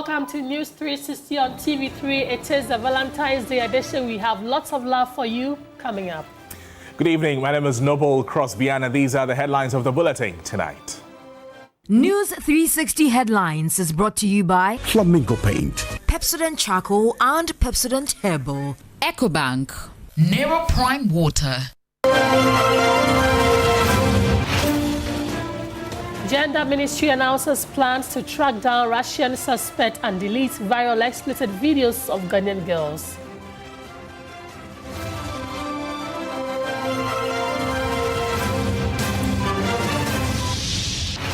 welcome to News 360 on TV3. It is the Valentine's Day edition. We have lots of love for you coming up. Good evening. My name is Noble Crosby, and these are the headlines of the bulletin tonight. News 360 headlines is brought to you by Flamingo Paint, Pepsodent Charcoal and Pepsodent Herbal, EcoBank, Nero Prime Water. Gender Ministry announces plans to track down Russian suspect and delete viral explicit videos of Ghanaian girls.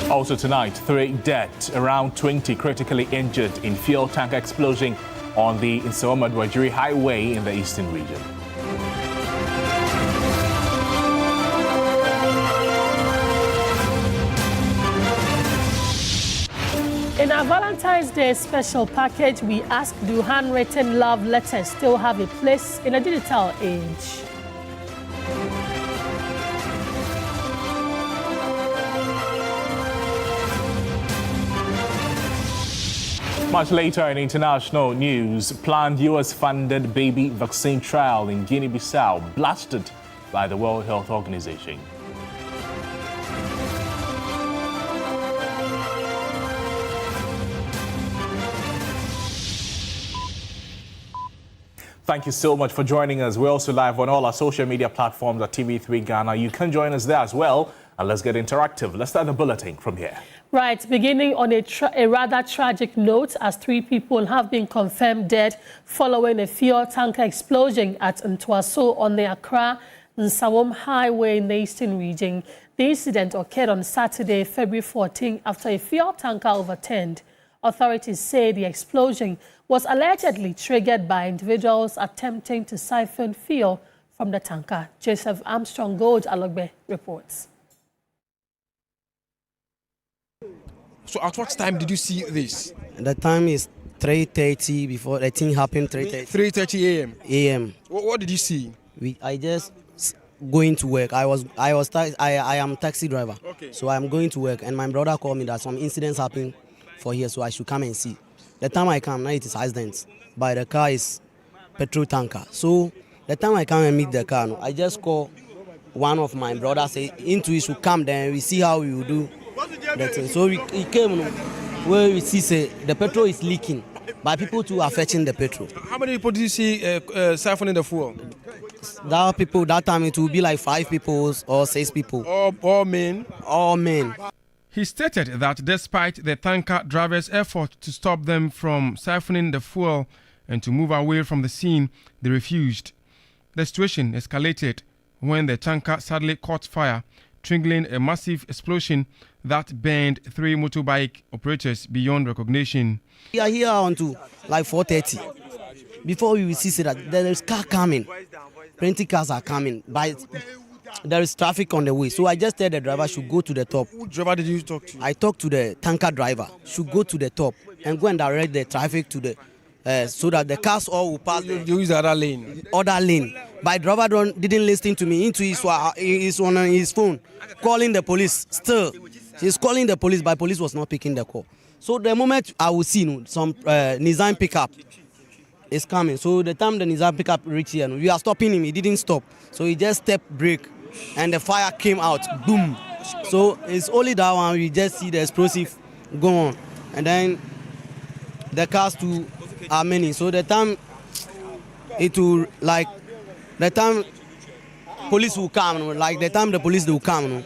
Also tonight, 3 dead, around 20 critically injured in fuel tank explosion on the Nsawam-Adwajiri Highway in the eastern region. In our Valentine's Day special package, we ask, do handwritten love letters still have a place in a digital age? Much later in international news, planned US-funded baby vaccine trial in Guinea-Bissau blasted by the World Health Organization. Thank you so much for joining us. We're also live on all our social media platforms at TV3 Ghana. You can join us there as well. And let's get interactive. Let's start the bulletin from here. Right, beginning on a rather tragic note, as 3 people have been confirmed dead following a fuel tanker explosion at Ntwaso on the Accra-Nsawam Highway in the eastern region. The incident occurred on Saturday, February 14, after a fuel tanker overturned. Authorities say the explosion was allegedly triggered by individuals attempting to siphon fuel from the tanker. Joseph Armstrong Gold Alogbe reports. So at what time did you see this? The time is 3:30 before the thing happened. 3:30 a.m. a.m. What did you see? I just going to work. I am taxi driver. Okay. So I'm going to work, and my brother called me that some incidents happened for here, so I should come and see. The time I come, now it is accident. By the car is petrol tanker. So the time I come and meet the car, I just call one of my brothers, say into it should come, then we see how we will do that thing. So he came where we see say the petrol is leaking, but people too are fetching the petrol. How many people did you see siphoning the fuel? That time it will be like 5 people or 6 people. All men? All men. He stated that despite the tanker driver's effort to stop them from siphoning the fuel and to move away from the scene, they refused. The situation escalated when the tanker sadly caught fire, triggering a massive explosion that burned 3 motorbike operators beyond recognition. We are here until like 4:30. Before we will see that there is car coming, plenty cars are coming, but there is traffic on the way. So I just tell the driver should go to the top. Which driver did you talk to? I talked to the tanker driver, should go to the top and go and direct the traffic to the so that the cars all will pass. You use the other lane. Other lane. My driver didn't listen to me. Into he's on his phone, calling the police. Still, he's calling the police, but police was not picking the call. So the moment I will see some Nissan pickup is coming. So the time the Nissan pickup reached here, we are stopping him. He didn't stop. So he just stepped brake, and the fire came out. Boom. So it's only that one we just see the explosive go on, and then the cars too are many. So the time it will like the time police will come, like the time the police will come,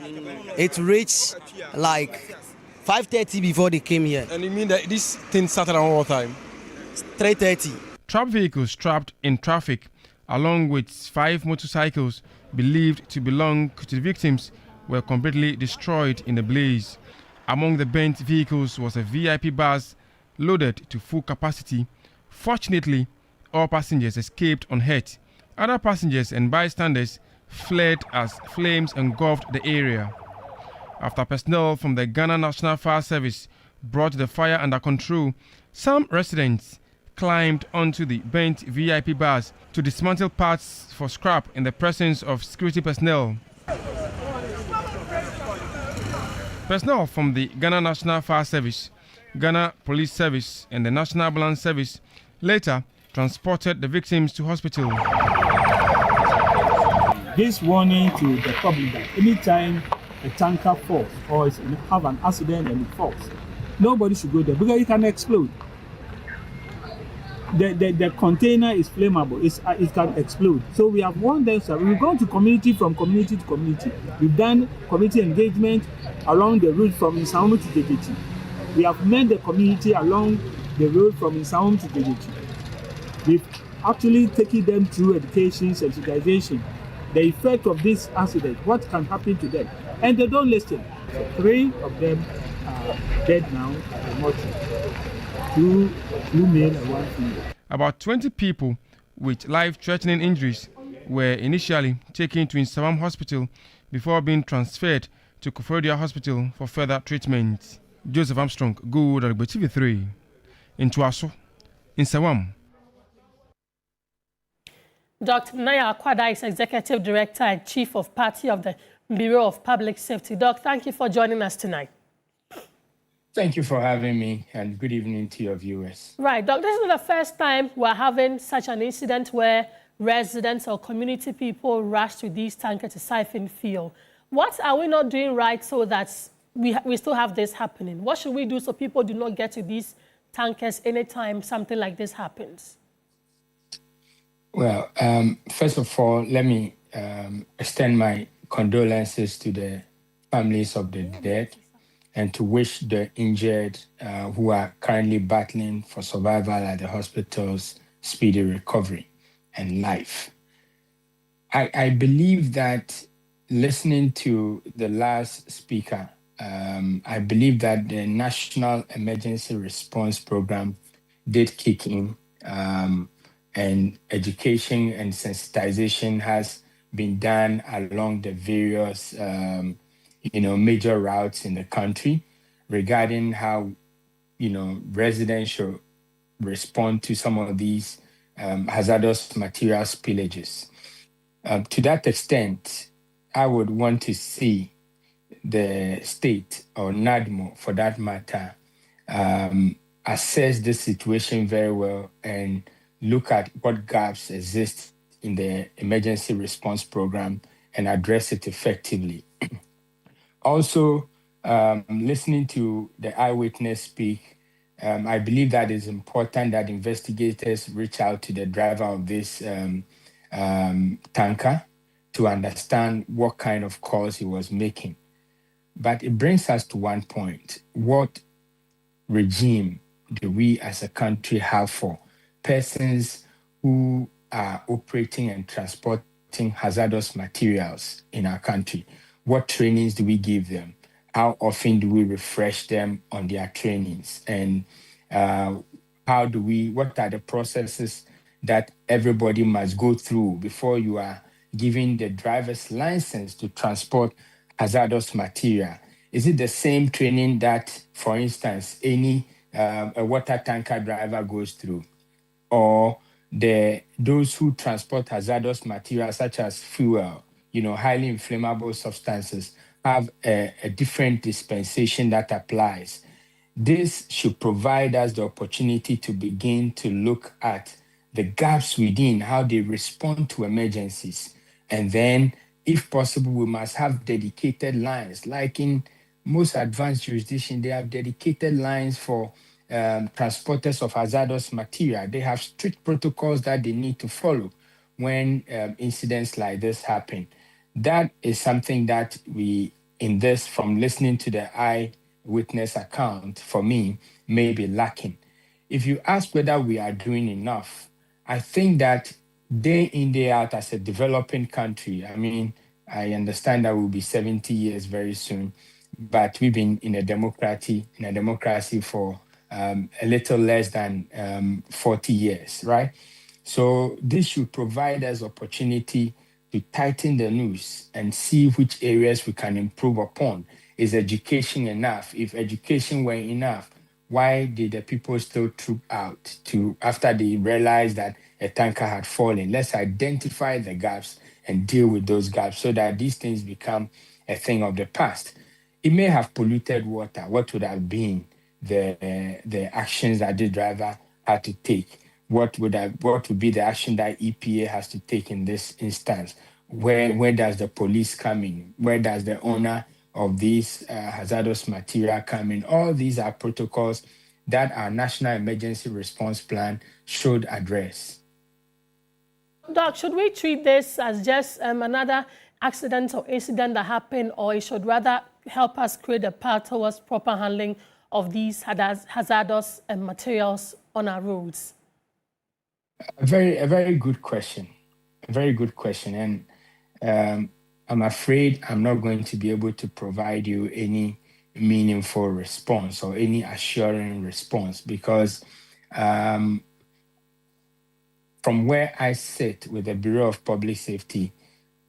it reached like 5:30 before they came here. And you mean that this thing started around what time? 3:30. Trap vehicles trapped in traffic, along with 5 motorcycles believed to belong to the victims, were completely destroyed in the blaze. Among the burnt vehicles was a VIP bus loaded to full capacity. Fortunately, all passengers escaped unhurt. Other passengers and bystanders fled as flames engulfed the area. After personnel from the Ghana National Fire Service brought the fire under control, some residents climbed onto the burnt VIP bus to dismantle parts for scrap in the presence of security personnel. Personnel from the Ghana National Fire Service Ghana Police Service and the National Ambulance Service later transported the victims to hospital. This warning to the public that anytime a tanker falls or have an accident and it falls, nobody should go there because it can explode. The container is flammable. It can explode. So we have warned them. So we've gone to community from community to community. We've done community engagement along the route from Insaum to Degechi. We have met the community along the road from Insaum to Degechi. We've actually taken them through education, sensitization, the effect of this accident, what can happen to them. And they don't listen. So 3 of them are dead now at the mortuary. 2 male and 1 female. About 20 people with life-threatening injuries were initially taken to Insaum Hospital before being transferred to Koforidua Hospital for further treatment. Joseph Armstrong, Good at TV3. In Tuaso, Insaum. Dr. Naya Akwada is Executive Director and Chief of Party of the Bureau of Public Safety. Doc, thank you for joining us tonight. Thank you for having me, and good evening to your viewers. Right, Doc, this is the first time we're having such an incident where residents or community people rush to these tankers to siphon fuel. What are we not doing right so that we still have this happening? What should we do so people do not get to these tankers anytime something like this happens? Well, first of all, let me extend my condolences to the families of the dead and to wish the injured who are currently battling for survival at the hospitals speedy recovery and life. I believe that listening to the last speaker, I believe that the National Emergency Response Program did kick in, and education and sensitization has been done along the various major routes in the country regarding how residents should respond to some of these hazardous material spillages. To that extent, I would want to see the state, or NADMO for that matter, assess the situation very well and look at what gaps exist in the emergency response program and address it effectively. Also, listening to the eyewitness speak, I believe that it's important that investigators reach out to the driver of this tanker to understand what kind of calls he was making. But it brings us to one point. What regime do we as a country have for persons who are operating and transporting hazardous materials in our country? What trainings do we give them? How often do we refresh them on their trainings? And what are the processes that everybody must go through before you are giving the driver's license to transport hazardous material? Is it the same training that, for instance, a water tanker driver goes through? Or those who transport hazardous materials such as fuel, highly inflammable substances, have a different dispensation that applies? This should provide us the opportunity to begin to look at the gaps within, how they respond to emergencies. And then, if possible, we must have dedicated lines. Like in most advanced jurisdictions, they have dedicated lines for transporters of hazardous material. They have strict protocols that they need to follow when incidents like this happen. That is something that from listening to the eyewitness account, for me, may be lacking. If you ask whether we are doing enough, I think that day in, day out as a developing country, I understand that we'll be 70 years very soon, but we've been in a democracy for a little less than 40 years, right? So this should provide us opportunity to tighten the noose and see which areas we can improve upon. Is education enough? If education were enough, why did the people still troop out after they realized that a tanker had fallen? Let's identify the gaps and deal with those gaps so that these things become a thing of the past. It may have polluted water. What would have been the actions that the driver had to take. What would be the action that EPA has to take in this instance? Where does the police come in? Where does the owner of these hazardous material come in? All these are protocols that our National Emergency Response Plan should address. Doc, should we treat this as just another accident or incident that happened, or it should rather help us create a path towards proper handling of these hazardous materials on our roads? A very good question. A very good question. And I'm afraid I'm not going to be able to provide you any meaningful response or any assuring response, because from where I sit with the Bureau of Public Safety,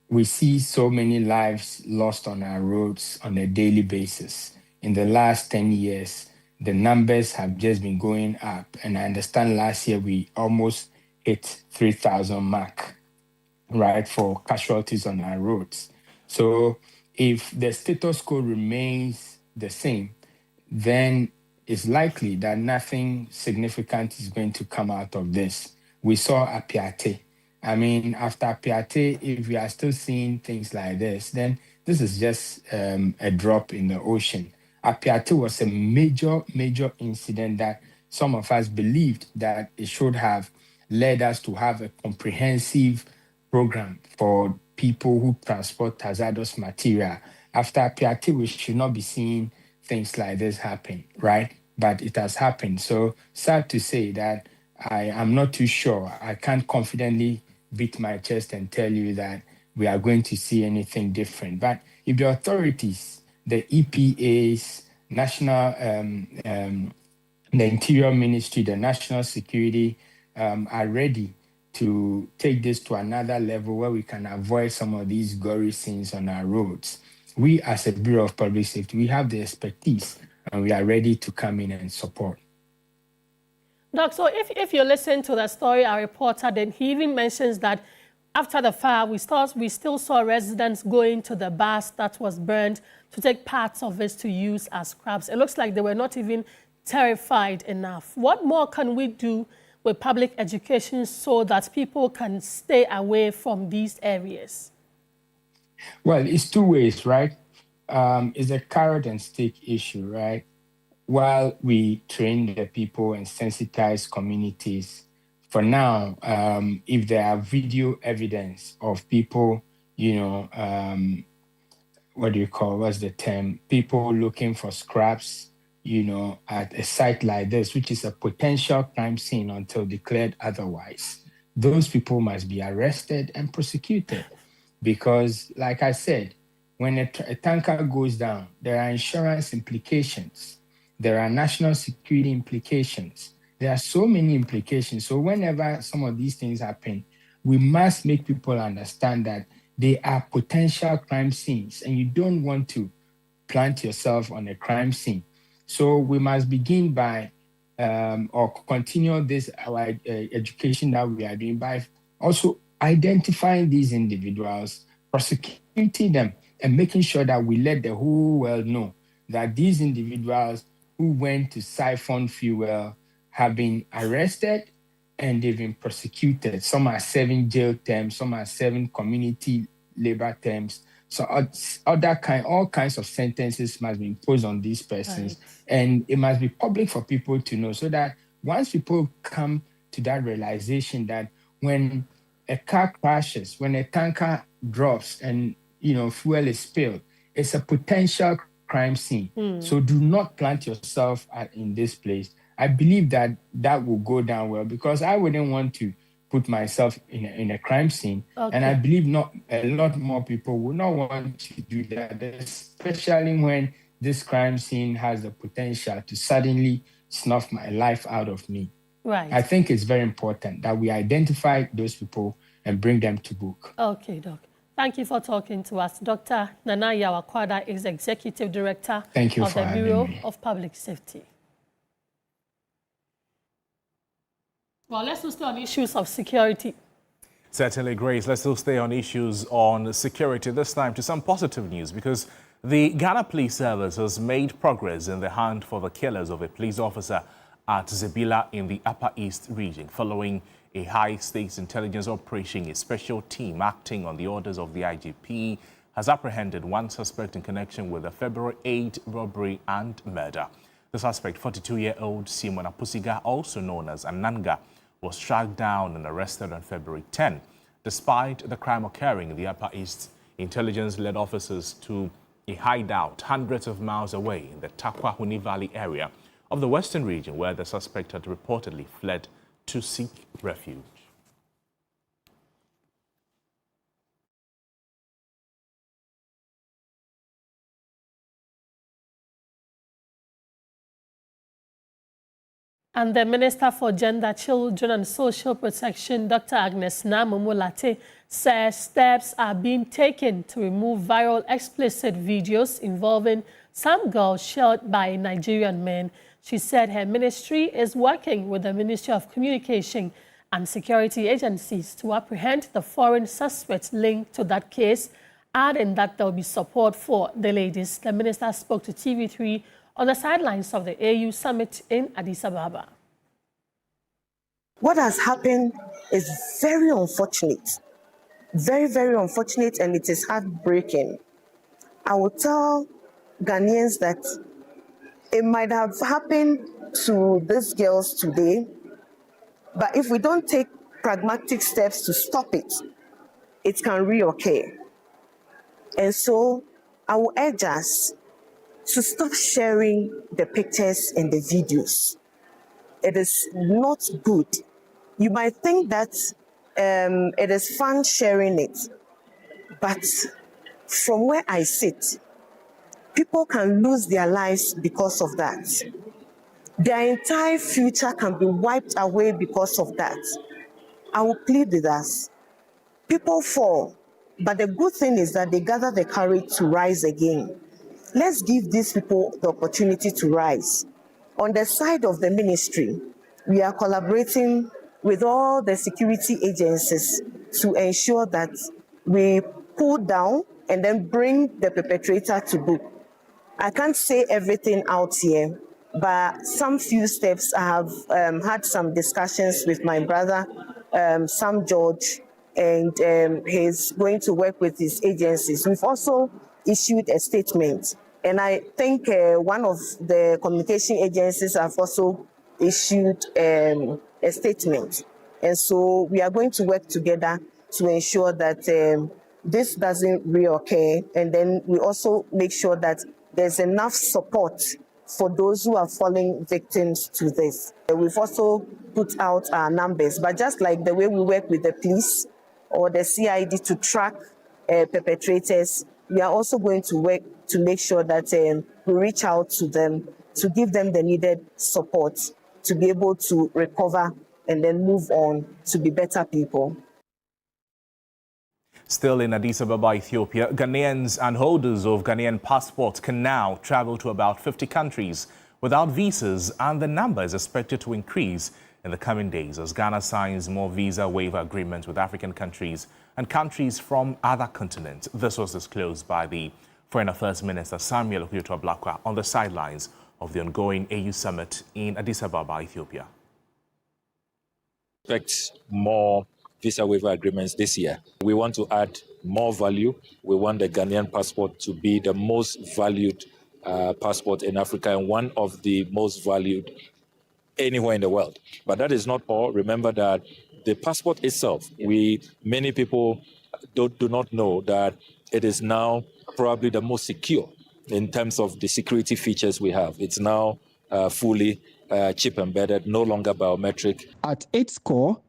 we see so many lives lost on our roads on a daily basis. In the last 10 years, the numbers have just been going up. And I understand last year we almost hit 3,000 mark, right, for casualties on our roads. So if the status quo remains the same, then it's likely that nothing significant is going to come out of this. We saw Apiate. I mean, after Apiate, if we are still seeing things like this, then this is just a drop in the ocean. Apiate was a major incident that some of us believed that it should have led us to have a comprehensive program for people who transport hazardous material. After Apiate, we should not be seeing things like this happen, right? But it has happened. So sad to say that I am not too sure. I can't confidently beat my chest and tell you that we are going to see anything different. But if the authorities, the EPAs, national, the Interior Ministry, the National Security are ready to take this to another level where we can avoid some of these gory scenes on our roads, we as a Bureau of Public Safety, we have the expertise and we are ready to come in and support. Doc, so if you listen to the story, our reporter, then he even mentions that after the fire, we still saw residents going to the bus that was burned to take parts of it to use as scraps. It looks like they were not even terrified enough. What more can we do with public education so that people can stay away from these areas? Well, it's two ways, right? It's a carrot and stick issue, right? While we train the people and sensitize communities, for now, if there are video evidence of people, what's the term? People looking for scraps, at a site like this, which is a potential crime scene until declared otherwise, those people must be arrested and prosecuted. Because, like I said, when a tanker goes down, there are insurance implications. There are national security implications. There are so many implications. So whenever some of these things happen, we must make people understand that they are potential crime scenes and you don't want to plant yourself on a crime scene. So we must begin by, or continue this education that we are doing by also identifying these individuals, prosecuting them, and making sure that we let the whole world know that these individuals who went to siphon fuel have been arrested and they've been prosecuted. Some are serving jail terms, some are serving community labor terms. So all kinds of sentences must be imposed on these persons. Right. And it must be public for people to know, so that once people come to that realization that when a car crashes, when a tanker drops and fuel is spilled, it's a potential crime scene. So do not plant yourself in this place. I believe that will go down well, because I wouldn't want to put myself in a crime scene. Okay. And I believe a lot more people would not want to do that, especially when this crime scene has the potential to suddenly snuff my life out of me. Right. I think it's very important that we identify those people and bring them to book. Okay, Doc. Thank you for talking to us. Dr. Nana Yawakwada is Executive Director of the Bureau of Public Safety. Well, let's stay on issues of security. Certainly, Grace. Let's still stay on issues on security, this time to some positive news, because The Ghana Police Service has made progress in the hunt for the killers of a police officer at Zebila in the Upper East region. Following a high-stakes intelligence operation, a special team acting on the orders of the IGP has apprehended one suspect in connection with the February 8 robbery and murder. The suspect, 42-year-old Simon Apusiga, also known as Ananga, was tracked down and arrested on February 10. Despite the crime occurring in the Upper East, intelligence led officers to a hideout hundreds of miles away in the Takwahuni Valley area of the western region, where the suspect had reportedly fled to seek refuge. And the Minister for Gender, Children and Social Protection, Dr. Agnes Namomolate, says steps are being taken to remove viral explicit videos involving some girls shot by a Nigerian man. She said her ministry is working with the Ministry of Communication and security agencies to apprehend the foreign suspects linked to that case, adding that there will be support for the ladies. The minister spoke to TV3 on the sidelines of the AU summit in Addis Ababa. What has happened is very unfortunate, very, very unfortunate, and it is heartbreaking. I will tell Ghanaians that it might have happened to these girls today, but if we don't take pragmatic steps to stop it, it can reoccur. And so I will urge us to stop sharing the pictures and the videos. It is not good. You might think that it is fun sharing it, but from where I sit, people can lose their lives because of that. Their entire future can be wiped away because of that. I will plead with us. People fall, but the good thing is that they gather the courage to rise again. Let's give these people the opportunity to rise. On the side of the ministry, we are collaborating with all the security agencies to ensure that we pull down and then bring the perpetrator to book. I can't say everything out here, but some few steps I have had some discussions with my brother, Sam George, and he's going to work with his agencies. We've also issued a statement, and I think one of the communication agencies have also issued a statement. And so we are going to work together to ensure that this doesn't reoccur, and then we also make sure that there's enough support for those who are falling victims to this. We've also put out our numbers, but just like the way we work with the police or the CID to track perpetrators, we are also going to work to make sure that we reach out to them to give them the needed support to be able to recover and then move on to be better people. Still in Addis Ababa, Ethiopia, Ghanaians and holders of Ghanaian passports can now travel to about 50 countries without visas, and the number is expected to increase in the coming days as Ghana signs more visa waiver agreements with African countries and countries from other continents. This was disclosed by the Foreign Affairs Minister Samuel Okudzeto-Ablakwa on the sidelines of the ongoing AU summit in Addis Ababa, Ethiopia. Expect more visa waiver agreements this year. We want to add more value. We want the Ghanaian passport to be the most valued passport in Africa and one of the most valued anywhere in the world. But that is not all. Remember that the passport itself, many people do not know that it is now probably the most secure in terms of the security features we have. It's now fully chip embedded, no longer biometric. At its core,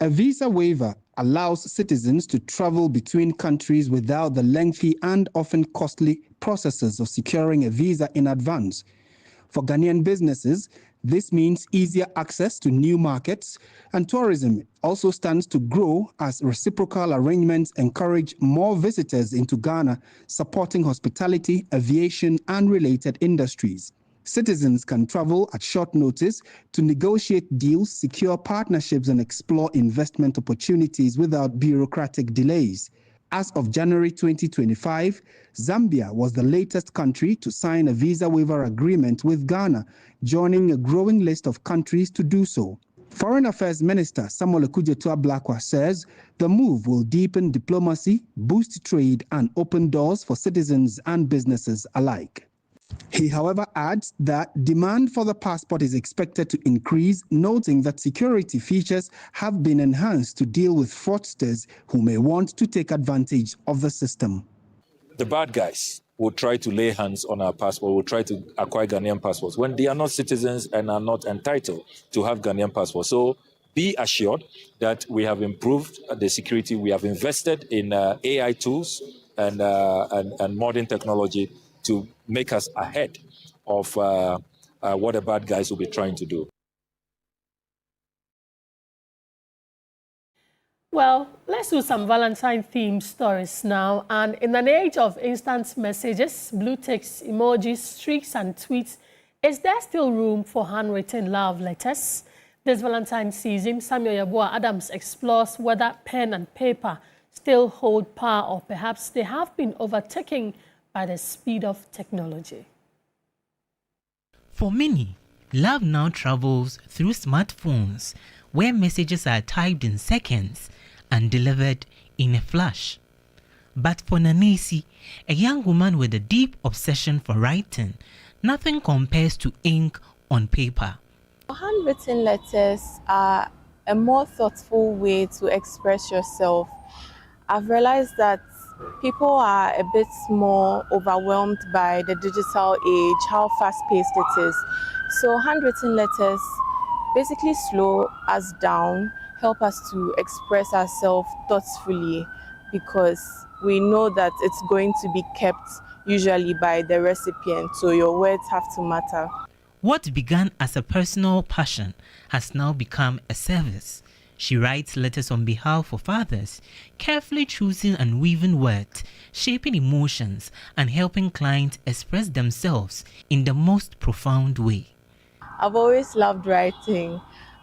a visa waiver allows citizens to travel between countries without the lengthy and often costly processes of securing a visa in advance. For Ghanaian businesses, this means easier access to new markets, and tourism also stands to grow as reciprocal arrangements encourage more visitors into Ghana, supporting hospitality, aviation, and related industries. Citizens can travel at short notice to negotiate deals, secure partnerships, and explore investment opportunities without bureaucratic delays. As of January 2025, Zambia was the latest country to sign a visa waiver agreement with Ghana, joining a growing list of countries to do so. Foreign Affairs Minister Samuel Okudzeto-Ablakwa says the move will deepen diplomacy, boost trade, and open doors for citizens and businesses alike. He, however, adds that demand for the passport is expected to increase, noting that security features have been enhanced to deal with fraudsters who may want to take advantage of the system. The bad guys will try to lay hands on our passport, will try to acquire Ghanaian passports when they are not citizens and are not entitled to have Ghanaian passports. So be assured that we have improved the security. We have invested in AI tools and modern technology to make us ahead of what the bad guys will be trying to do. Well, let's do some Valentine-themed stories now. And in an age of instant messages, blue ticks, emojis, streaks, and tweets, is there still room for handwritten love letters? This Valentine season, Samuel Yeboah Adams explores whether pen and paper still hold power, or perhaps they have been overtaken by the speed of technology. For many, love now travels through smartphones, where messages are typed in seconds and delivered in a flash. But for Nanesi, a young woman with a deep obsession for writing, nothing compares to ink on paper. Handwritten letters are a more thoughtful way to express yourself. I've realized that people are a bit more overwhelmed by the digital age, how fast-paced it is. So handwritten letters basically slow us down, help us to express ourselves thoughtfully, because we know that it's going to be kept usually by the recipient, so your words have to matter. What began as a personal passion has now become a service. She writes letters on behalf of others, carefully choosing and weaving words, shaping emotions, and helping clients express themselves in the most profound way. I've always loved writing.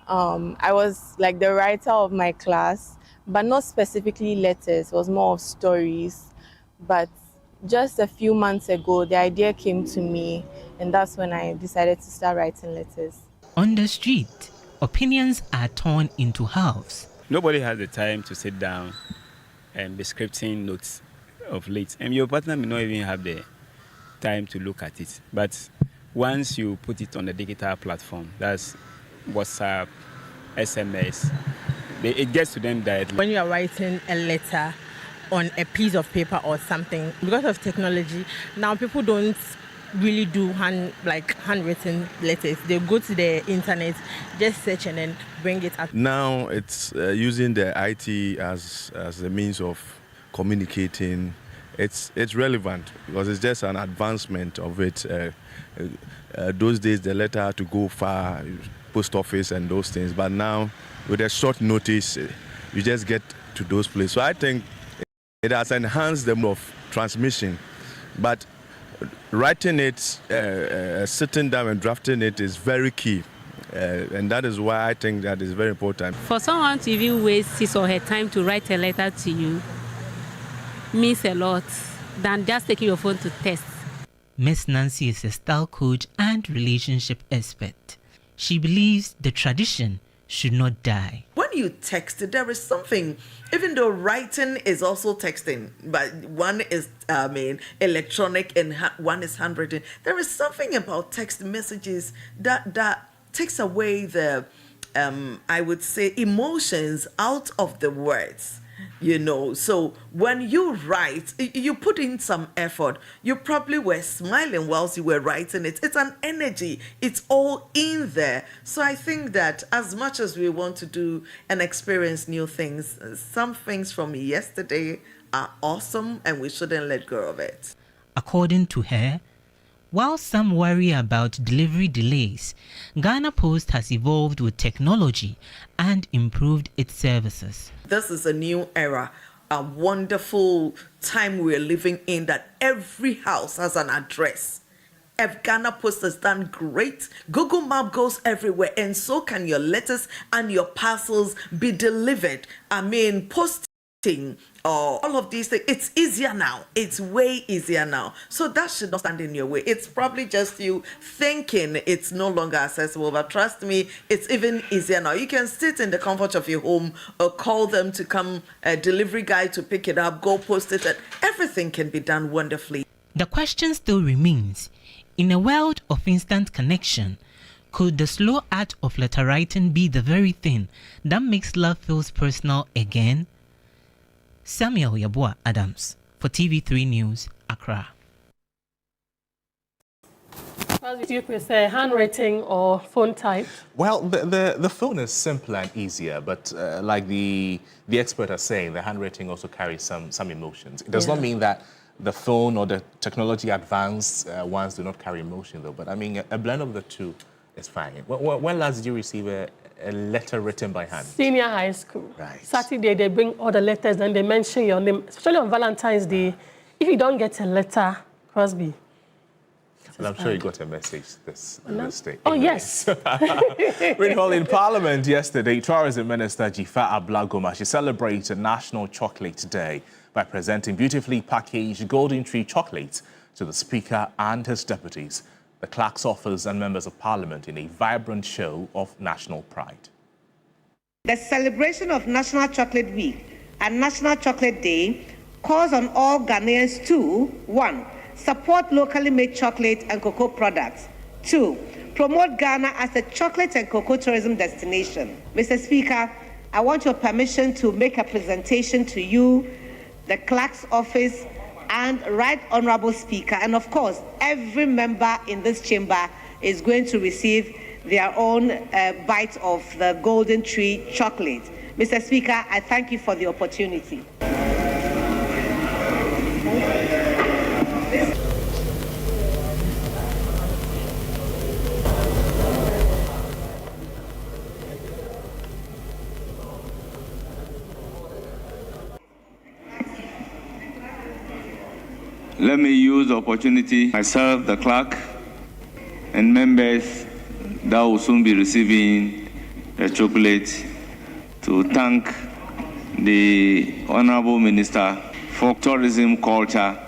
I was like the writer of my class, but not specifically letters. It was more of stories. But just a few months ago, the idea came to me, and that's when I decided to start writing letters. On the street, opinions are torn into halves. Nobody has the time to sit down and be scripting notes of late. And your partner may not even have the time to look at it. But once you put it on the digital platform, that's WhatsApp, SMS, it gets to them directly. When you are writing a letter on a piece of paper or something, because of technology, now people don't really do handwritten letters. They go to the internet, just search and then bring it up. Now it's using the IT as a means of communicating. It's relevant because it's just an advancement of it. Those days the letter had to go far, post office and those things, but now with a short notice you just get to those places. So I think it has enhanced the mode of transmission, but writing it, sitting down and drafting it is very key, and that is why I think that is very important. For someone to even waste his or her time to write a letter to you means a lot than just taking your phone to text. Miss Nancy is a style coach and relationship expert. She believes the tradition should not die. When you text, there is something, even though writing is also texting, but one is electronic and one is handwritten. There is something about text messages that takes away the I would say emotions out of the words. So when you write, you put in some effort. You probably were smiling whilst you were writing it. It's an energy. It's all in there. So I think that as much as we want to do and experience new things, some things from yesterday are awesome and we shouldn't let go of it. According to her, while some worry about delivery delays, Ghana Post has evolved with technology and improved its services. This is a new era, a wonderful time we're living in, that every house has an address. Ghana Post has done great. Google Map goes everywhere, and so can your letters and your parcels be delivered. Post or all of these things, it's easier now. It's way easier now. So that should not stand in your way. It's probably just you thinking it's no longer accessible, but trust me, it's even easier now. You can sit in the comfort of your home or call them to come, a delivery guy to pick it up, go post it, and everything can be done wonderfully. The question still remains, in a world of instant connection, could the slow art of letter writing be the very thing that makes love feels personal again? Samuel Yabua Adams for TV3 News, Accra. Well, do you prefer handwriting or phone type? Well, the phone is simpler and easier, but like the expert are saying, the handwriting also carries some emotions. It does not mean that the phone or the technology advanced ones do not carry emotion, though. But I mean, a blend of the two is fine. When last did you receive a letter written by hand? Senior high school. Right. Saturday, they bring all the letters and they mention your name, especially on Valentine's Day. If you don't get a letter, Crosby. And I'm sure you got a message this day. Oh, yes. Meanwhile, in Parliament yesterday, Tourism Minister Jifa Ablagoma, she celebrated National Chocolate Day by presenting beautifully packaged golden tree chocolates to the Speaker and his deputies, the clerk's office and members of Parliament in a vibrant show of national pride. The celebration of National Chocolate Week and National Chocolate Day calls on all Ghanaians to 1. Support locally made chocolate and cocoa products. 2. Promote Ghana as a chocolate and cocoa tourism destination. Mr. Speaker, I want your permission to make a presentation to you, the clerk's office, and Right Honorable Speaker. And of course, every member in this chamber is going to receive their own bite of the golden tree chocolate. Mr. Speaker, I thank you for the opportunity. Let me use the opportunity, myself, the clerk, and members that will soon be receiving the chocolate, to thank the Honorable Minister for Tourism, Culture,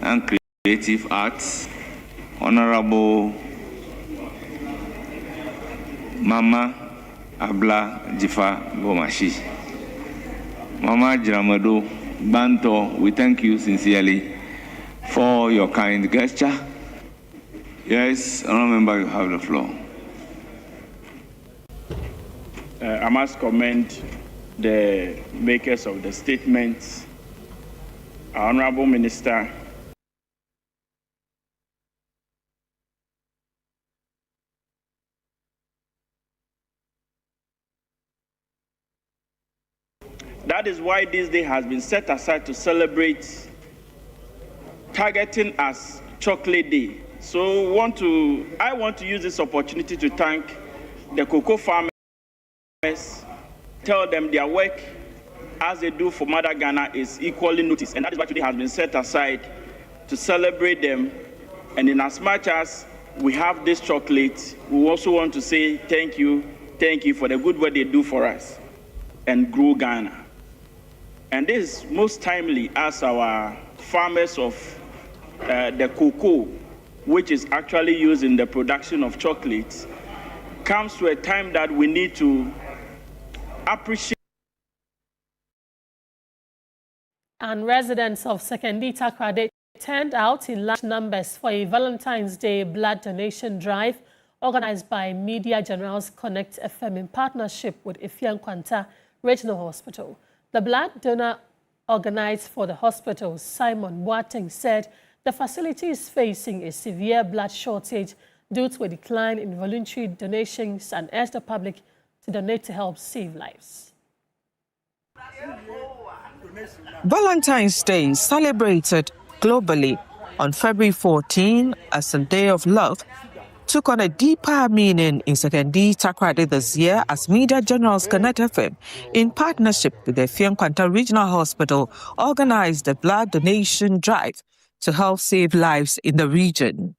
and Creative Arts, Honorable Mama Abla Jifa Gomashi. Mama Jiramado Banto, we thank you sincerely for your kind gesture. Yes, Honourable Member, you have the floor. I must commend the makers of the statements, our Honourable Minister. That is why this day has been set aside to celebrate targeting as Chocolate Day. So I want to use this opportunity to thank the cocoa farmers, tell them their work as they do for Mother Ghana is equally noticed. And that is why today has been set aside to celebrate them. And in as much as we have this chocolate, we also want to say thank you for the good work they do for us and grow Ghana. And this is most timely as our farmers of the cocoa, which is actually used in the production of chocolate, comes to a time that we need to appreciate. And residents of Sekondi Takrade turned out in large numbers for a Valentine's Day blood donation drive organized by Media Generals Connect FM in partnership with Effiang Kwanta Regional Hospital. The blood donor organized for the hospital, Simon Boateng, said the facility is facing a severe blood shortage due to a decline in voluntary donations and urged the public to donate to help save lives. Valentine's Day is celebrated globally on February 14 as a day of love, took on a deeper meaning in Sekondi Takrade this year as Media Generals Connect FM, in partnership with the Effiang Kwanta Regional Hospital, organized a blood donation drive to help save lives in the region.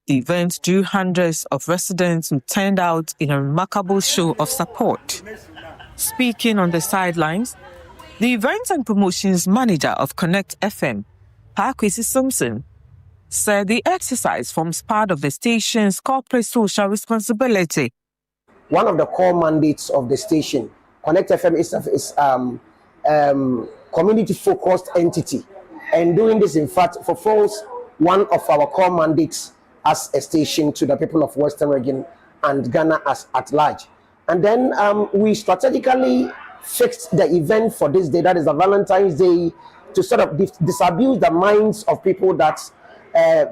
The event drew hundreds of residents who turned out in a remarkable show of support. Speaking on the sidelines, The events and promotions manager of Connect FM, Parkwesi Simpson, said the exercise forms part of the station's corporate social responsibility. One of the core mandates of the station, Connect FM, is community-focused entity, and doing this, in fact, fulfills one of our core mandates as a station to the people of Western Region and Ghana as at large. And then we strategically fixed the event for this day, that is the Valentine's Day, to sort of disabuse the minds of people that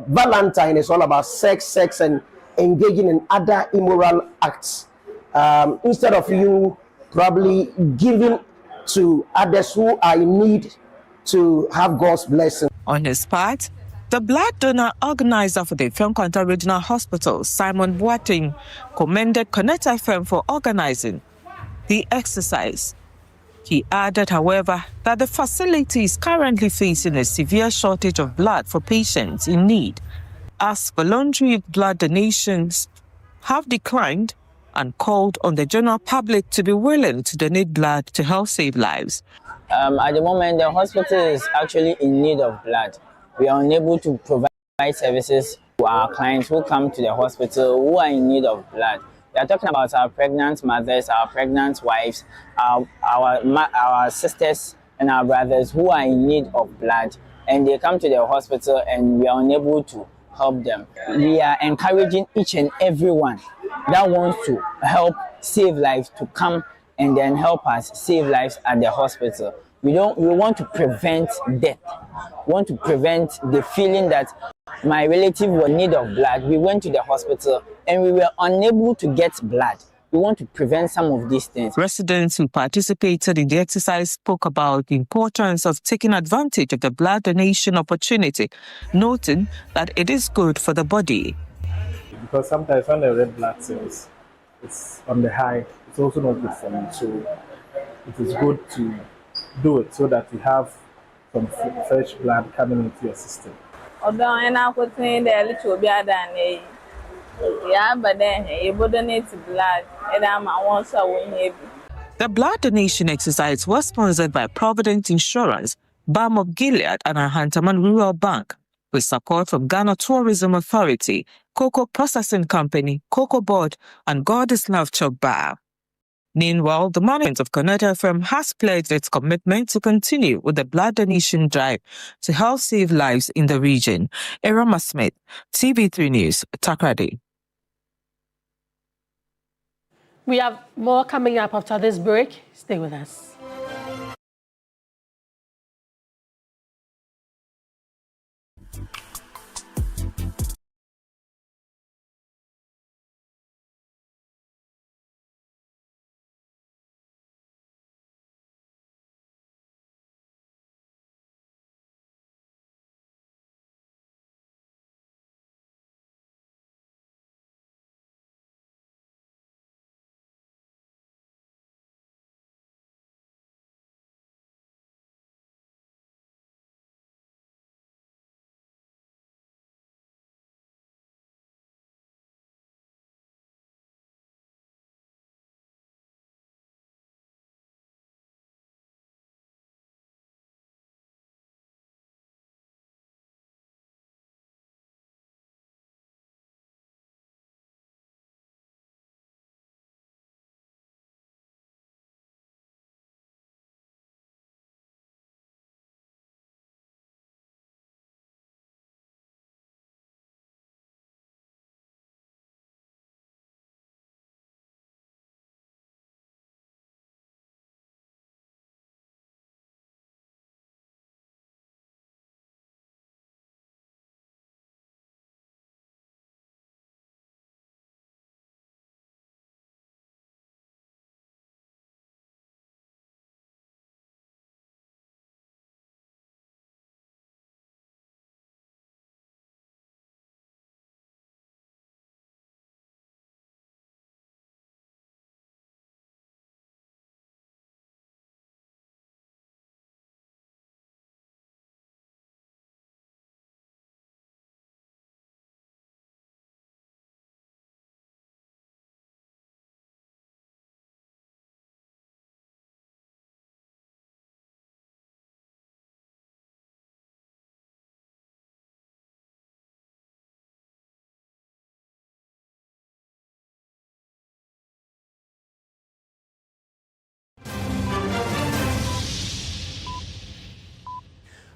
Valentine is all about sex, and engaging in other immoral acts. Instead of you probably giving to others who are in need to have God's blessing. On his part, the blood donor organizer for the Femkwanta Regional Hospital, Simon Boateng, commended Connect FM for organizing the exercise. He added, however, that the facility is currently facing a severe shortage of blood for patients in need, as voluntary blood donations have declined, and called on the general public to be willing to donate blood to help save lives. At the moment, the hospital is actually in need of blood. We are unable to provide services to our clients who come to the hospital who are in need of blood. We are talking about our pregnant mothers, our pregnant wives, our sisters and our brothers who are in need of blood, and they come to the hospital and we are unable to help them. We are encouraging each and everyone that wants to help save lives to come and then help us save lives at the hospital. We want to prevent death. We want to prevent the feeling that my relative was in need of blood. We went to the hospital and we were unable to get blood. We want to prevent some of these things. Residents who participated in the exercise spoke about the importance of taking advantage of the blood donation opportunity, noting that it is good for the body. Because sometimes when the red blood cells is on the high, it's also not good for you. So it is good to do it so that you have some fresh blood coming into your system. The blood donation exercise was sponsored by Provident Insurance, Balm of Gilead, and Ahantaman Rural Bank, with support from Ghana Tourism Authority, Cocoa Processing Company, Cocoa Board, and God is Love Chop Bar. Meanwhile, the management of Connect FM has pledged its commitment to continue with the blood donation drive to help save lives in the region. Erama Smith, TV3 News, Takrady. We have more coming up after this break. Stay with us.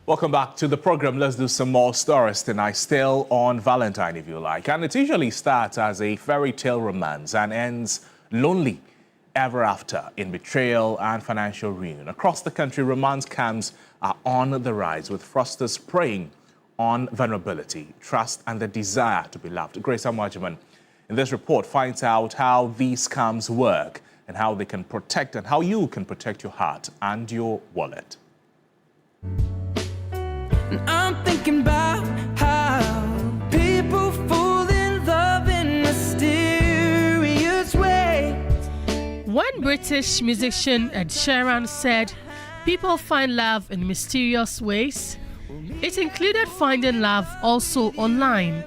Welcome back to the program. Let's do some more stories tonight, still on Valentine, if you like. And it usually starts as a fairy tale romance and ends lonely ever after in betrayal and financial ruin. Across the country, romance scams are on the rise, with fraudsters preying on vulnerability, trust, and the desire to be loved. Grace Amwajiman in this report finds out how these scams work and how they can protect and how you can protect your heart and your wallet. I'm thinking about how people fall in love in mysterious ways. One British musician, Ed Sheeran, said people find love in mysterious ways. It included finding love also online.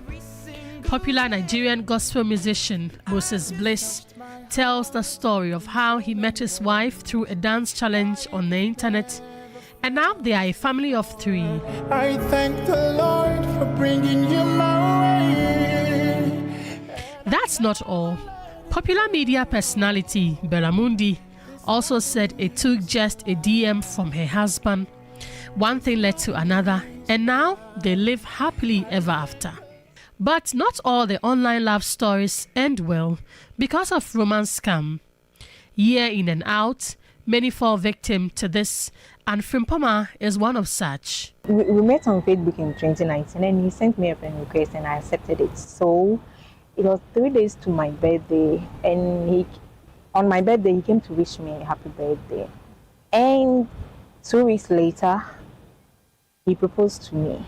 Popular Nigerian gospel musician Moses Bliss tells the story of how he met his wife through a dance challenge on the internet. And now they are a family of 3. I thank the Lord for bringing you my way. That's not all. Popular media personality Belamundi also said it took just a DM from her husband. One thing led to another, and now they live happily ever after. But not all the online love stories end well because of romance scam. Year in and out, many fall victim to this, and Frimpoma is one of such. We met on Facebook in 2019 and he sent me a friend request and I accepted it. So it was 3 days to my birthday, and on my birthday he came to wish me a happy birthday. And 2 weeks later, he proposed to me.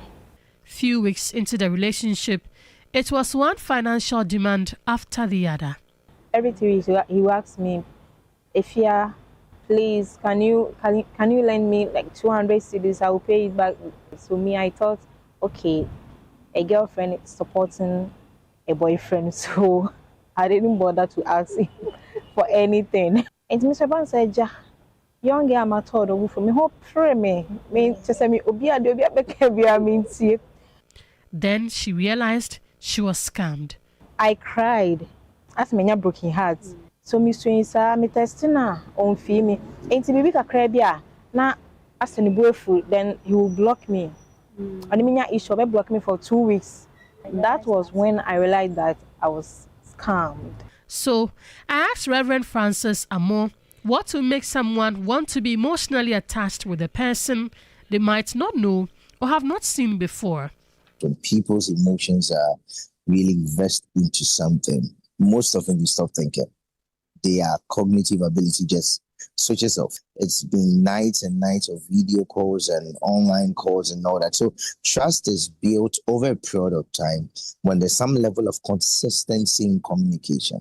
Few weeks into the relationship, it was one financial demand after the other. Every 3 weeks he would ask me, Ifya, please, can you lend me like 200 cedis? I will pay it back. So me, I thought, okay, a girlfriend is supporting a boyfriend, so I didn't bother to ask him for anything. And Mr. Ban said, "Ja, young girl, I'm told of for me. Hope pray me to say me obia de obia be." Then she realized she was scammed. I cried. As me broken heart. So me swinsa me testina on fee me. Enti bibi kakra bia na aseni boyfriend, then he will block me. And me issue be block me for 2 weeks. That was when I realized that I was scammed. So I asked Reverend Francis Amo what will make someone want to be emotionally attached with a person they might not know or have not seen before. When people's emotions are really invested into something, most often you stop thinking. Their cognitive ability just switches off. It's been nights and nights of video calls and online calls and all that. So trust is built over a period of time when there's some level of consistency in communication.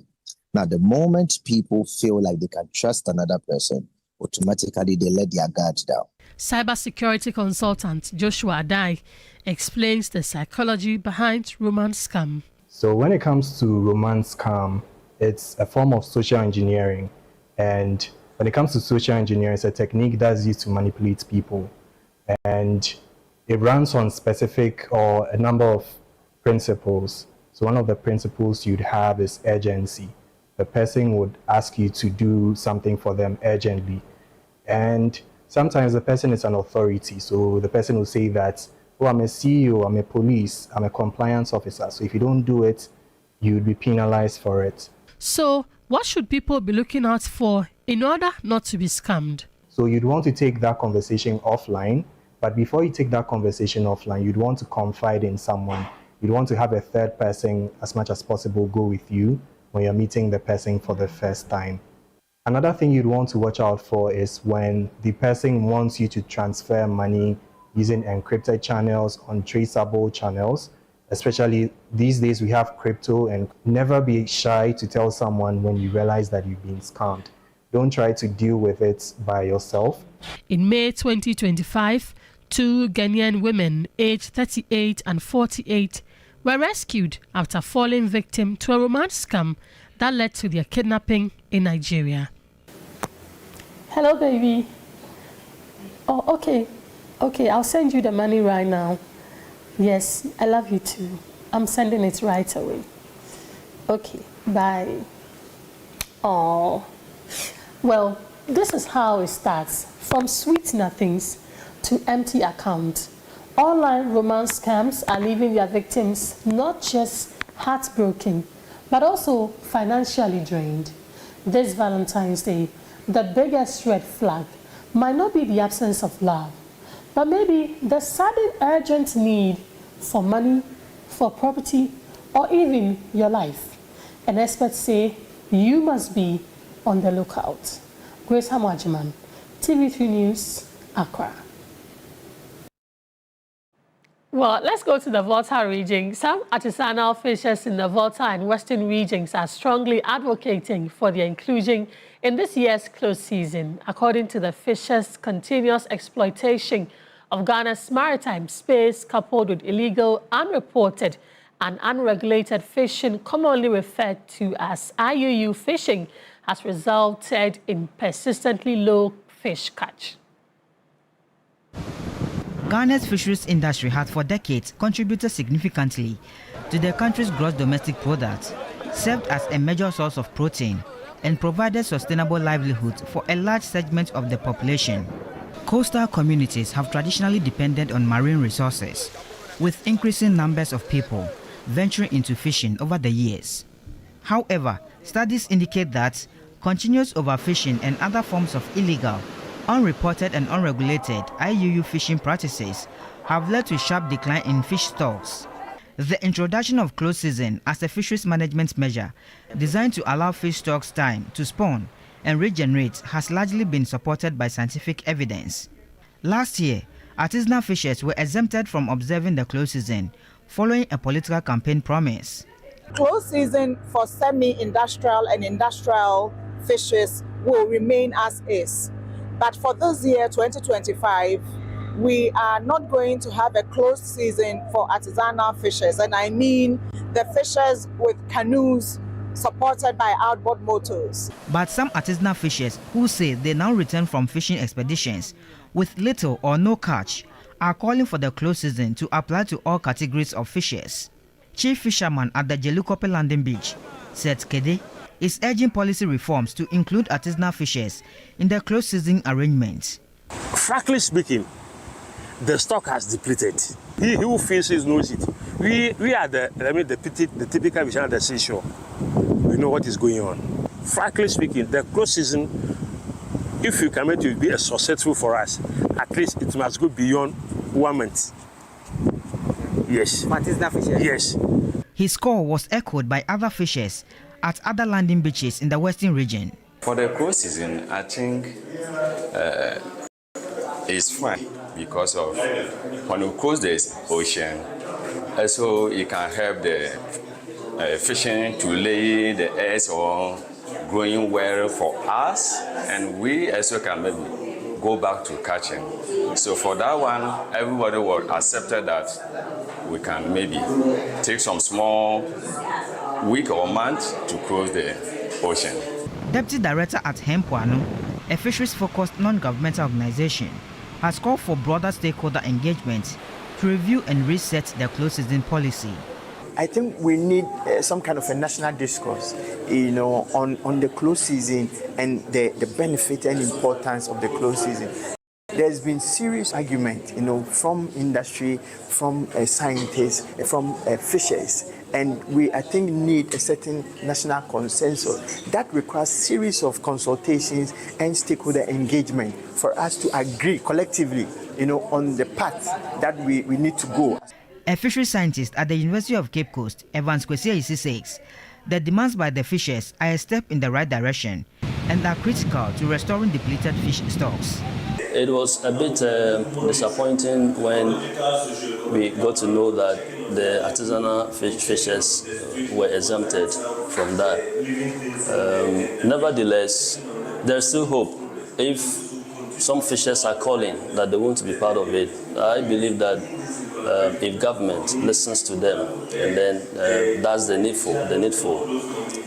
Now, the moment people feel like they can trust another person, automatically they let their guards down. Cybersecurity consultant Joshua Adai explains the psychology behind romance scam. So when it comes to romance scam, it's a form of social engineering. And when it comes to social engineering, it's a technique that's used to manipulate people. And it runs on specific or a number of principles. So one of the principles you'd have is urgency. The person would ask you to do something for them urgently. And sometimes the person is an authority. So the person will say that, oh, I'm a CEO, I'm a police, I'm a compliance officer. So if you don't do it, you'd be penalized for it. So what should people be looking out for in order not to be scammed? So you'd want to take that conversation offline. But before you take that conversation offline, you'd want to confide in someone. You'd want to have a third person as much as possible go with you when you're meeting the person for the first time. Another thing you'd want to watch out for is when the person wants you to transfer money using encrypted channels, untraceable channels. Especially these days we have crypto, and never be shy to tell someone when you realize that you've been scammed. Don't try to deal with it by yourself. In May 2025, 2 Ghanaian women aged 38 and 48 were rescued after falling victim to a romance scam that led to their kidnapping in Nigeria. Hello, baby. Oh, okay. Okay, I'll send you the money right now. Yes, I love you too. I'm sending it right away. Okay, bye. Oh, well, this is how it starts. From sweet nothings to empty account. Online romance scams are leaving their victims not just heartbroken, but also financially drained. This Valentine's Day, the biggest red flag might not be the absence of love, but maybe the sudden urgent need for money, for property, or even your life. And experts say you must be on the lookout. Grace Hamwajiman, TV3 News, Accra. Well, let's go to the Volta region. Some artisanal fishers in the Volta and Western regions are strongly advocating for their inclusion in this year's close season. According to the fishers, continuous exploitation of Ghana's maritime space coupled with illegal, unreported and unregulated fishing, commonly referred to as IUU fishing, has resulted in persistently low fish catch. Ghana's fisheries industry has for decades contributed significantly to the country's gross domestic product, served as a major source of protein, and provided sustainable livelihoods for a large segment of the population. Coastal communities have traditionally depended on marine resources, with increasing numbers of people venturing into fishing over the years. However, studies indicate that continuous overfishing and other forms of illegal, unreported and unregulated IUU fishing practices have led to sharp decline in fish stocks. The introduction of close season as a fisheries management measure designed to allow fish stocks time to spawn and regenerate has largely been supported by scientific evidence. Last year, artisanal fishers were exempted from observing the close season following a political campaign promise. Close season for semi-industrial and industrial fishes will remain as is. But for this year, 2025, we are not going to have a closed season for artisanal fishers. And I mean the fishers with canoes supported by outboard motors. But some artisanal fishers who say they now return from fishing expeditions with little or no catch are calling for the closed season to apply to all categories of fishers. Chief fisherman at the Jelukope landing beach, Seth Kede, is urging policy reforms to include artisanal fishers in the closed season arrangements. Frankly speaking, the stock has depleted. He who fishes knows it. We are the typical fisherman at the seashore. We know what is going on. Frankly speaking, the closed season, if you can make it be successful for us, at least it must go beyond 1 month. Yes. Artisanal fishers? Yes. His call was echoed by other fishers at other landing beaches in the Western region. For the close season, I think it's fine because of when you close the ocean, also it can help the fishing to lay the eggs or growing well for us, and we also can maybe go back to catching. So for that one, everybody will accept that we can maybe take some small week or month to close the ocean. Deputy Director at Hempuano, a fisheries-focused non-governmental organization, has called for broader stakeholder engagement to review and reset their closed season policy. I think we need some kind of a national discourse, on the closed season and the benefit and importance of the closed season. There's been serious argument, from industry, from scientists, from fishers. And we, I think, need a certain national consensus that requires series of consultations and stakeholder engagement for us to agree collectively, on the path that we need to go. A fishery scientist at the University of Cape Coast, Evans Kwesiaisi, says the demands by the fishers are a step in the right direction and are critical to restoring depleted fish stocks. It was a bit disappointing when we got to know that the artisanal fishers were exempted from that. Nevertheless, there's still hope. If some fishers are calling that they want to be part of it, I believe that if government listens to them and then does the needful,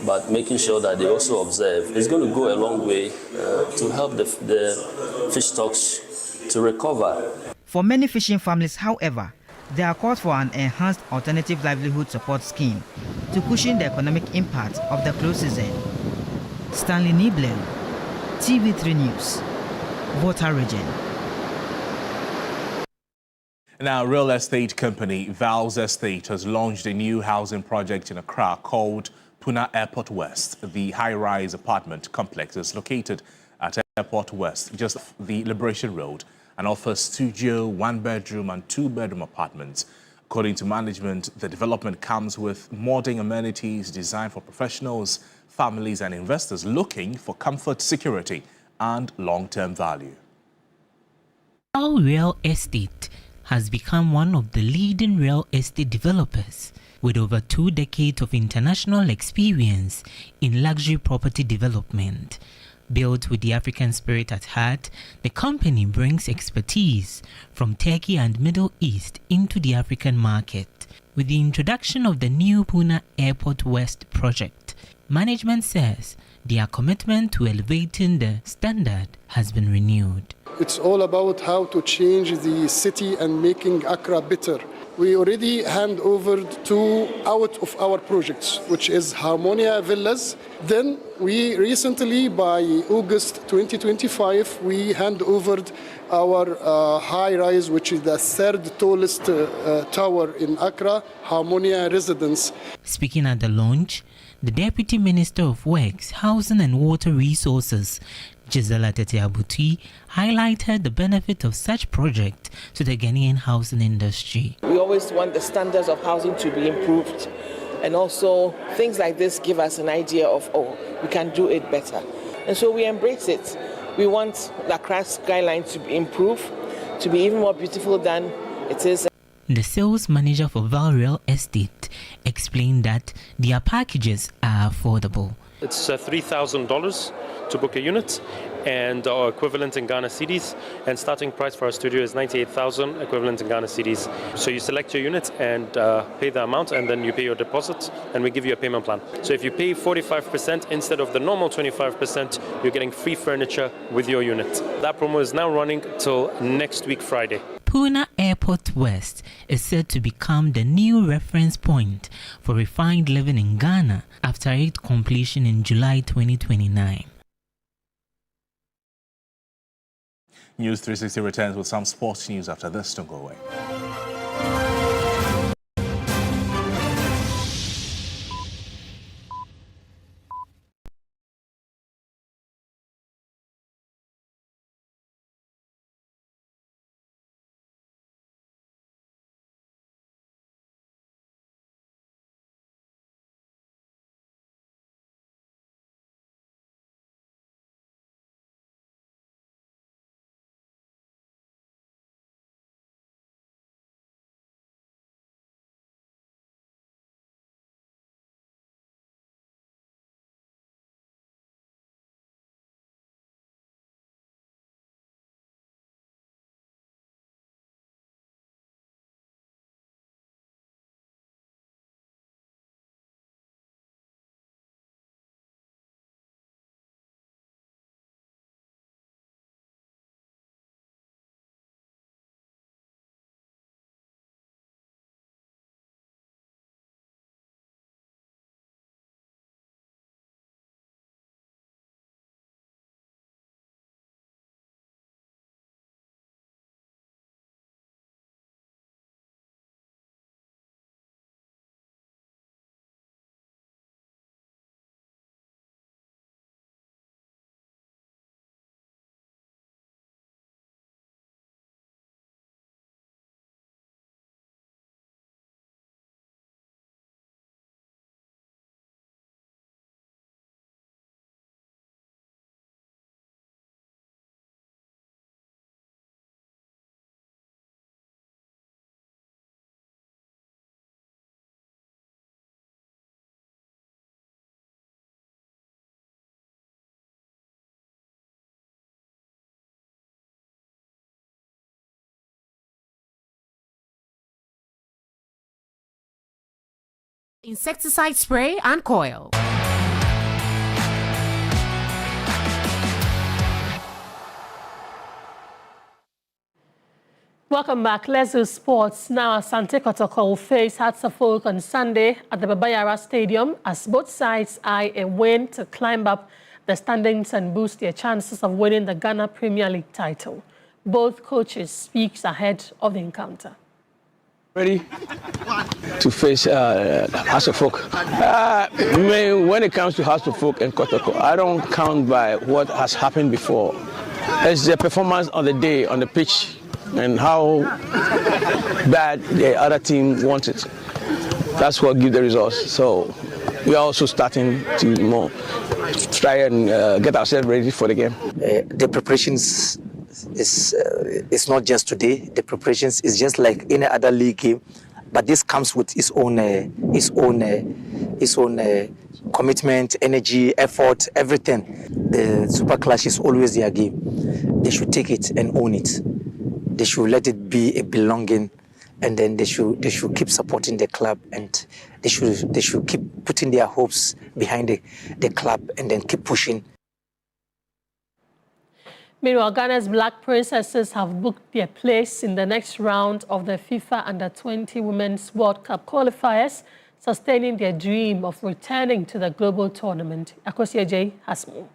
but making sure that they also observe, it's going to go a long way to help the fish stocks to recover. For many fishing families, however, there are calls for an enhanced alternative livelihood support scheme to cushion the economic impact of the closed season. Stanley Nibler, TV3 News, Volta Region. Now, real estate company Val's Estate has launched a new housing project in Accra called Puna Airport West. The high-rise apartment complex is located at Airport West, just off the Liberation Road, and offers studio, one-bedroom and two-bedroom apartments. According to management, the development comes with modern amenities designed for professionals, families and investors looking for comfort, security and long-term value. Val Real Estate has become one of the leading real estate developers with over 2 decades of international experience in luxury property development. Built with the African spirit at heart, the company brings expertise from Turkey and Middle East into the African market. With the introduction of the new Puna Airport West project, management says their commitment to elevating the standard has been renewed. It's all about how to change the city and making Accra better. We already hand over 2 out of our projects, which is Harmonia Villas. Then we recently, by August 2025, we hand over our high-rise, which is the 3rd tallest tower in Accra, Harmonia Residence. Speaking at the launch, the Deputy Minister of Works, Housing and Water Resources, Gisela Tete-Abuti, highlighted the benefit of such project to the Ghanaian housing industry. We always want the standards of housing to be improved, and also things like this give us an idea of, oh, we can do it better. And so we embrace it. We want the Accra skyline to be improved, to be even more beautiful than it is. The sales manager for Val Real Estate explained that their packages are affordable. It's $3,000 to book a unit, and our equivalent in Ghana cedis, and starting price for our studio is 98,000 equivalent in Ghana cedis. So you select your unit and pay the amount, and then you pay your deposit, and we give you a payment plan. So if you pay 45% instead of the normal 25%, you're getting free furniture with your unit. That promo is now running till next week Friday. Puna Airport West is said to become the new reference point for refined living in Ghana after its completion in July 2029. News360 returns with some sports news after this. Don't go away. Insecticide spray and coil. Welcome back. Let's do sports. Now, Asante Kotoko will face Hearts of Oak on Sunday at the Babayara Stadium as both sides eye a win to climb up the standings and boost their chances of winning the Ghana Premier League title. Both coaches speak ahead of the encounter. Ready to face House of Folk. When it comes to House of Folk and Kotoko, I don't count by what has happened before. It's the performance on the day, on the pitch, and how bad the other team wants it. That's what gives the results. So we are also starting to try and get ourselves ready for the game. The preparations is not just today. The preparations is just like any other league game, but this comes with its own commitment, energy, effort, everything. The Super Clash is always their game. They should take it and own it. They should let it be a belonging, and then they should keep supporting the club, and they should keep putting their hopes behind the club, and then keep pushing. Meanwhile, Ghana's Black Princesses have booked their place in the next round of the FIFA Under-20 Women's World Cup qualifiers, sustaining their dream of returning to the global tournament. Akosia J has more.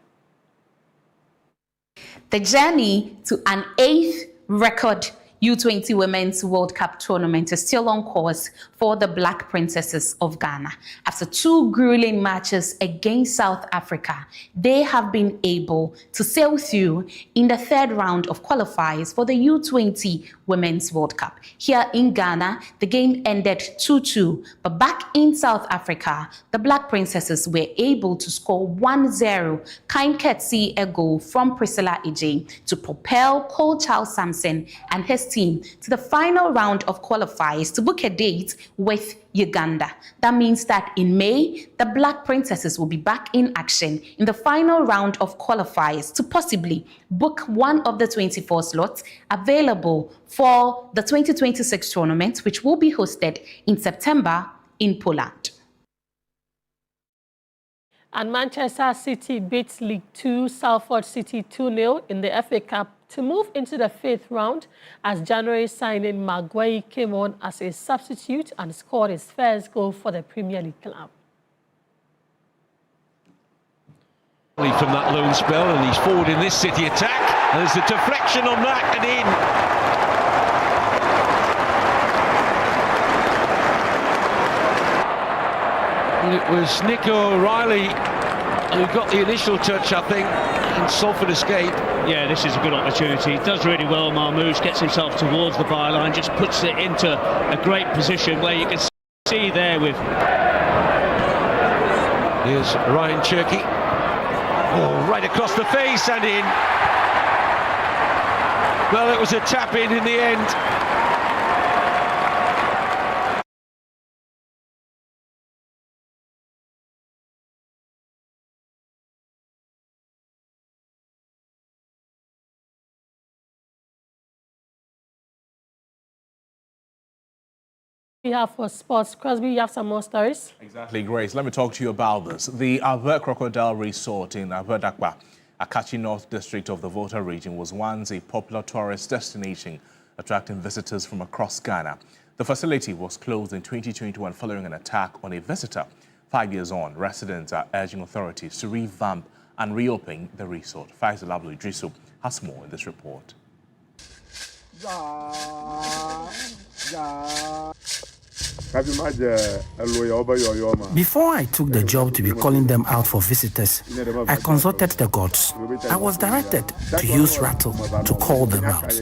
The journey to an 8th record U20 Women's World Cup tournament is still on course for the Black Princesses of Ghana. After 2 grueling matches against South Africa, they have been able to sail through in the 3rd round of qualifiers for the U20 Women's World Cup. Here in Ghana, the game ended 2-2, but back in South Africa, the Black Princesses were able to score 1-0, kind courtesy a goal from Priscilla Ije to propel Cole Charles Sampson and his team to the final round of qualifiers to book a date with Uganda. That means that in May, the Black Princesses will be back in action in the final round of qualifiers to possibly book one of the 24 slots available for the 2026 tournament, which will be hosted in September in Poland. And Manchester City beats League 2 Salford City 2-0 in the FA Cup to move into the 5th round, as January signing Maguire came on as a substitute and scored his first goal for the Premier League club. From that loan spell, and he's forward in this City attack, and there's a deflection on that and in. And it was Nico O'Reilly who got the initial touch, I think, and Salford escape. Yeah, this is a good opportunity. Does really well, Marmoush, gets himself towards the byline, just puts it into a great position where you can see there with... Here's Ryan Cherky. Oh, right across the face and in. Well, it was a tap-in the end. We have for sports. Crosby, you have some more stories? Exactly, Grace. Let me talk to you about this. The Ave Crocodile Resort in Ave Dakwa, Akachi North District of the Volta region, was once a popular tourist destination, attracting visitors from across Ghana. The facility was closed in 2021 following an attack on a visitor. 5 years on, residents are urging authorities to revamp and reopen the resort. Faisal Abdul Idrisu has more in this report. Before I took the job to be calling them out for visitors, I consulted the gods. I was directed to use rattle to call them out.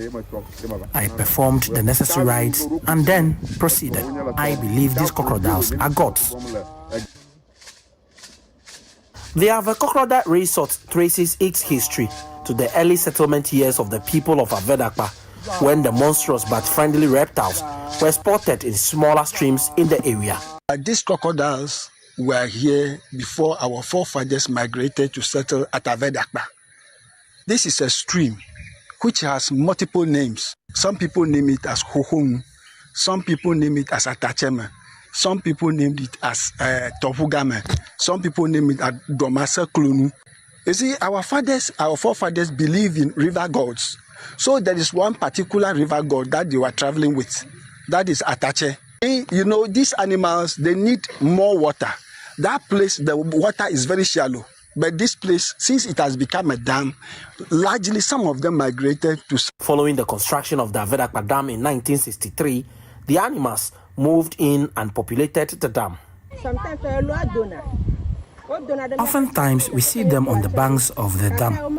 I performed the necessary rites and then proceeded. I believe these crocodiles are gods. The Ave Crocodile Resort traces its history to the early settlement years of the people of Ave Dakwa, when the monstrous but friendly reptiles were spotted in smaller streams in the area. These crocodiles were here before our forefathers migrated to settle at Ave Dakwa. This is a stream which has multiple names. Some people name it as Hohong, some people name it as Atachema, some people named it as Topugame, some people name it as Domasa Klunu. You see, our forefathers believe in river gods. So there is one particular river god that they were traveling with. That is Atache. You know, these animals, they need more water. That place, the water is very shallow. But this place, since it has become a dam, largely some of them migrated to... Following the construction of the Ave Dakwa Dam in 1963, the animals moved in and populated the dam. Oftentimes, we see them on the banks of the dam,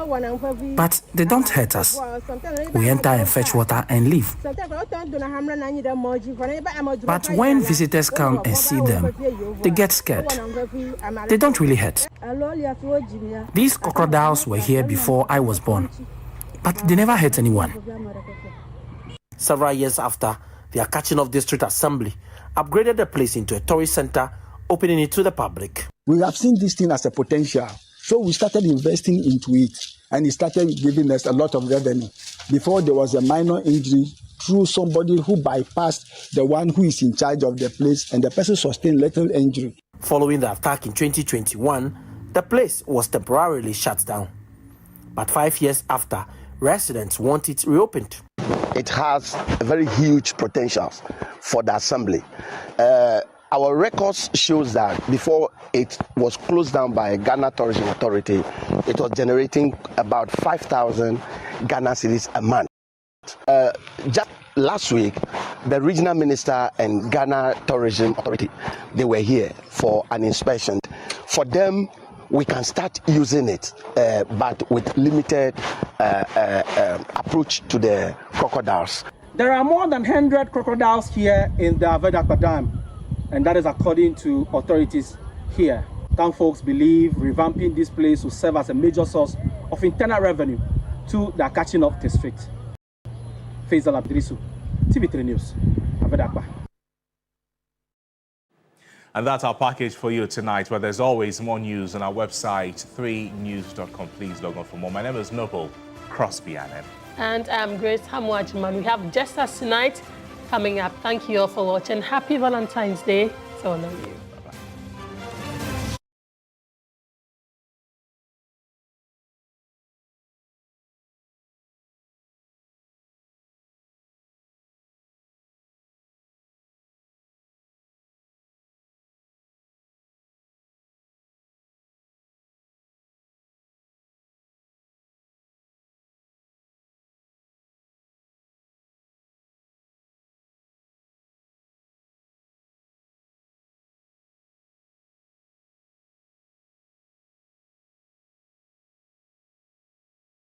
but they don't hurt us. We enter and fetch water and leave. But when visitors come and see them, they get scared. They don't really hurt. These crocodiles were here before I was born, but they never hurt anyone. Several years after, the Akachinov District Assembly upgraded the place into a tourist center, opening it to the public. We have seen this thing as a potential, so we started investing into it, and it started giving us a lot of revenue. Before, there was a minor injury through somebody who bypassed the one who is in charge of the place, and the person sustained little injury. Following the attack in 2021, the place was temporarily shut down. But 5 years after, residents want it reopened. It has a very huge potential for the assembly. Our records shows that before it was closed down by Ghana Tourism Authority, it was generating about 5,000 Ghana cedis a month. Just last week, the regional minister and Ghana Tourism Authority, they were here for an inspection. For them, we can start using it, but with limited approach to the crocodiles. There are more than 100 crocodiles here in the Ave Crocodile Dam, and that is according to authorities here. Town folks believe revamping this place will serve as a major source of internal revenue to the Akachinov district. Faisal Abdrisu, TV3 News, Ave Crocodile. And that's our package for you tonight, but there's always more news on our website, 3news.com. Please log on for more. My name is Noble Crosby Annan. And I'm Grace Hamwajman. We have Just Us Tonight coming up. Thank you all for watching. Happy Valentine's Day to all of you.